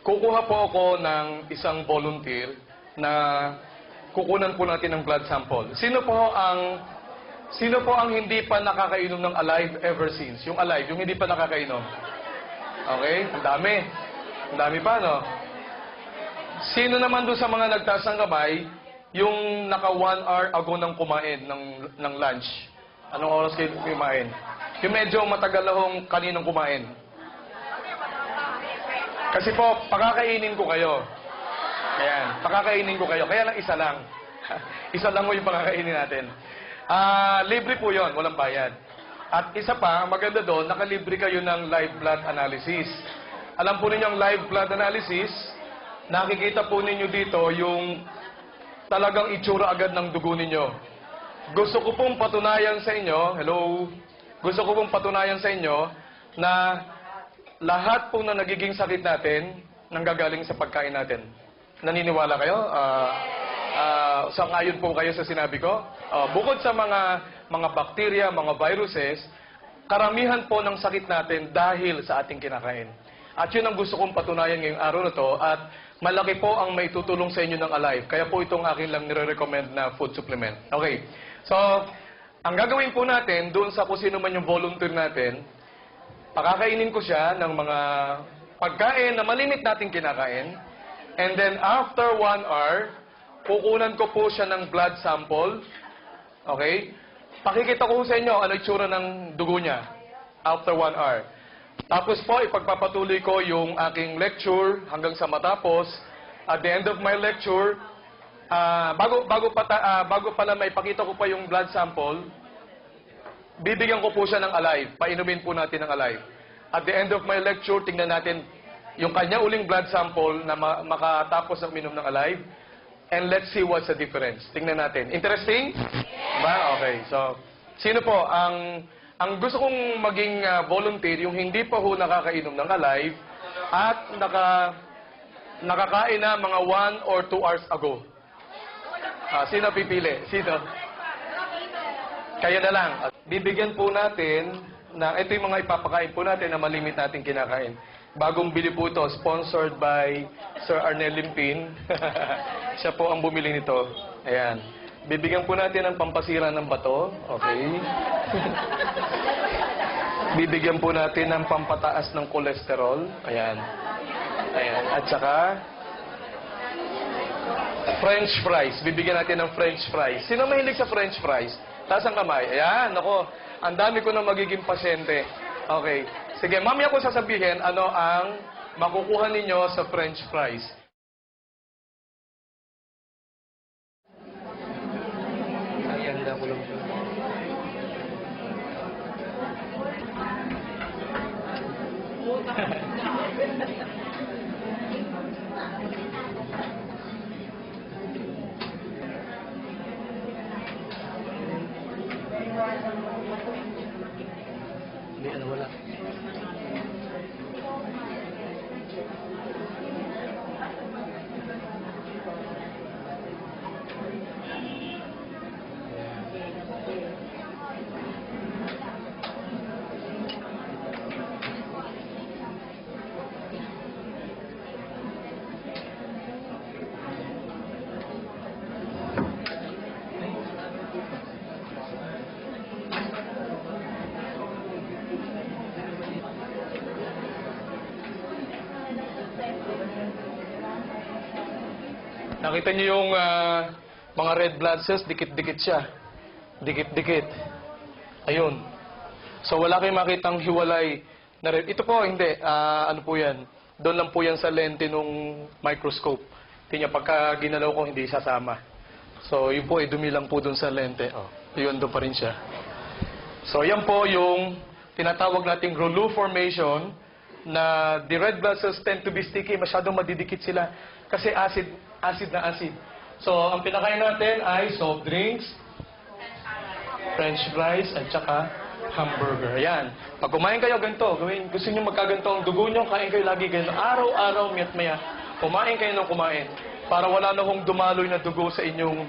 kukuha po ako ng isang volunteer na kukunan po natin ng blood sample. Sino po ang hindi pa nakakainom ng Alive ever since? Yung Alive, yung hindi pa nakakainom. Okay? Ang dami. Ang dami pa, no? Sino naman doon sa mga nagtaas ng kamay, yung naka 1 hour ago nang kumain ng lunch? Anong oras kayo kumain? Yung medyo matagal na hong kaninang kumain. Kasi po, pakakainin ko kayo. Ayan, pakakainin ko kayo. Kaya lang isa lang. Isa lang mo yung pakakainin natin. Libre po yon, walang bayad. At isa pa, maganda doon, nakalibre kayo ng live blood analysis. Alam po ninyo ang live blood analysis, nakikita po ninyo dito yung talagang itsura agad ng dugo ninyo. Gusto ko pong patunayan sa inyo, hello, gusto ko pong patunayan sa inyo na lahat po na nagiging sakit natin nanggagaling sa pagkain natin. Naniniwala kayo? Sangayon po kayo sa sinabi ko? Bukod sa mga bakterya, mga viruses, karamihan po ng sakit natin dahil sa ating kinakain. At yun ang gusto kong patunayan ngayong araw na to at malaki po ang may tutulong sa inyo ng Alive. Kaya po itong akin lang nire-recommend na food supplement. Okay. So, ang gagawin po natin, doon sa kung sino man yung volunteer natin, pakakainin ko siya ng mga pagkain na malimit natin kinakain. And then, after 1 hour, kukunan ko po siya ng blood sample. Okay? Pakikita ko sa inyo ano itsura ng dugo niya after 1 hour. Tapos po, ipagpapatuloy ko yung aking lecture hanggang sa matapos. At the end of my lecture, bago pala maipakita ko pa yung blood sample, bibigyan ko po siya ng Alive. Painumin po natin ng Alive. At the end of my lecture, tingnan natin yung kanya uling blood sample na makatapos ng minom ng Alive. And let's see what's the difference. Tingnan natin. Interesting? Ba? Okay. So, sino po ang gusto kong maging volunteer, yung hindi pa ho nakakainom ng Alive at nakakain na mga 1 or 2 hours ago? Sino pipili? Sino? Kaya na lang. Bibigyan po natin na ito yung mga ipapakain po natin na malimit natin kinakain. Bagong bili po ito, sponsored by Sir Arnel Limpin. Siya po ang bumili nito. Ayan. Bibigyan po natin ng pampasira ng bato. Okay. Bibigyan po natin ng pampataas ng kolesterol. Ayan. Ayan. At saka, French fries. Bibigyan natin ng French fries. Sino mahilig sa French fries? Taas ang kamay. Ayan. Ako, ang dami ko na magiging pasyente. Okay. Sige, mamaya ko sasabihin ano ang makukuha ninyo sa French fries. Ganda ko lang siya. Hindi, wala. Nakita niyo yung mga red blood cells, dikit-dikit siya. Dikit-dikit. Ayun. So wala kayong makitang hiwalay na red. Ito po, hindi. Ano po yan? Doon lang po yan sa lente nung microscope. Tingnan, pagka ginalaw ko, hindi sasama. So yun po, dumi lang po doon sa lente. Oh, yun, doon pa rin siya. So yan po yung tinatawag nating Rouleau formation na the red blood cells tend to be sticky. Masyadong madidikit sila. Kasi acid na acid. So, ang pinakain natin ay soft drinks, French fries, at saka hamburger. Ayan. Pag kumain kayo ganito, gusto nyo magkaganto ang dugo nyo, kain kayo lagi ganito. Araw-araw, maya-maya, kumain kayo ng kumain. Para wala na hong dumaloy na dugo sa inyong,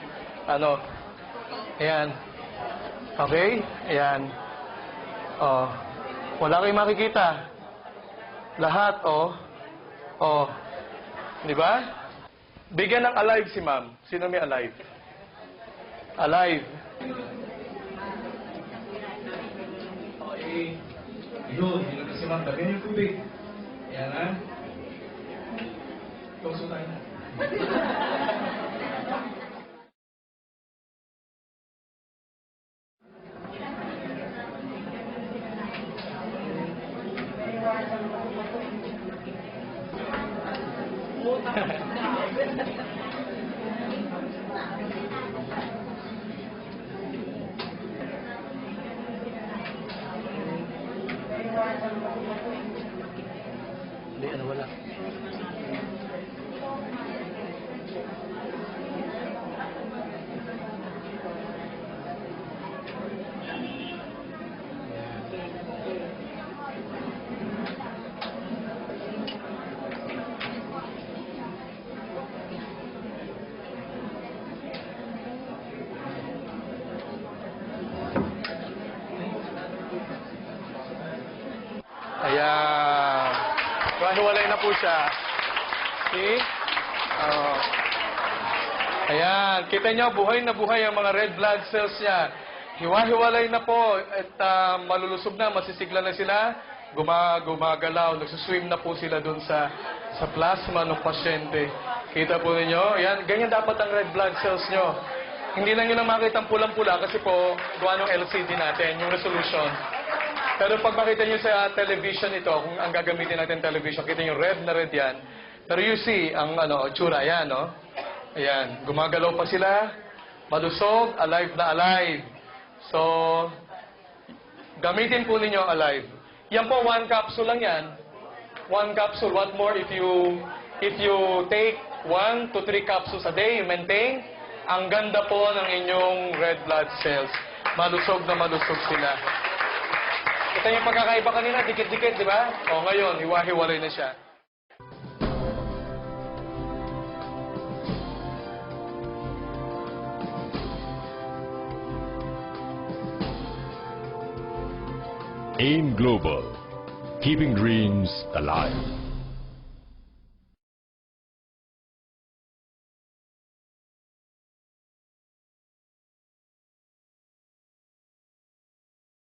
ayan. Okay? Ayan. Wala kayong makikita. Lahat, Di ba? Bigyan ng alive si ma'am. Sino may alive? Alive. Okay. Yun, yun na si ma'am. Lagyan yung tubig. Yan ha. Close tayo na. Hindi, ano wala. Ayan. Hiwalay na po siya. See? Oh. Ayan. Kita nyo, buhay na buhay ang mga red blood cells niya. Hiwa-hiwalay na po. At malulusog na, masisigla na sila. Gumagalaw. Nagsuswim na po sila dun sa plasma ng pasyente. Kita po ninyo? Ayan. Ganyan dapat ang red blood cells nyo. Hindi lang yun ang makita ang pulang-pula kasi po, gawa ng LCD natin, yung resolution. Pero pag makita nyo sa television ito, kung ang gagamitin natin television, kita nyo red na red yan. Pero you see, ang tsura, ayan, no? Ayan, gumagalaw pa sila, malusog, alive na alive. So, gamitin po ninyo alive. Yan po, 1 capsule lang yan. 1 capsule. What more if you take 1 to 3 capsules a day, you maintain, ang ganda po ng inyong red blood cells. Malusog na malusog sila. Kita yung pagkakaiba kanina, dikit-dikit, di ba? O ngayon, hiwa-hiwalay na siya. AIM Global, keeping dreams alive.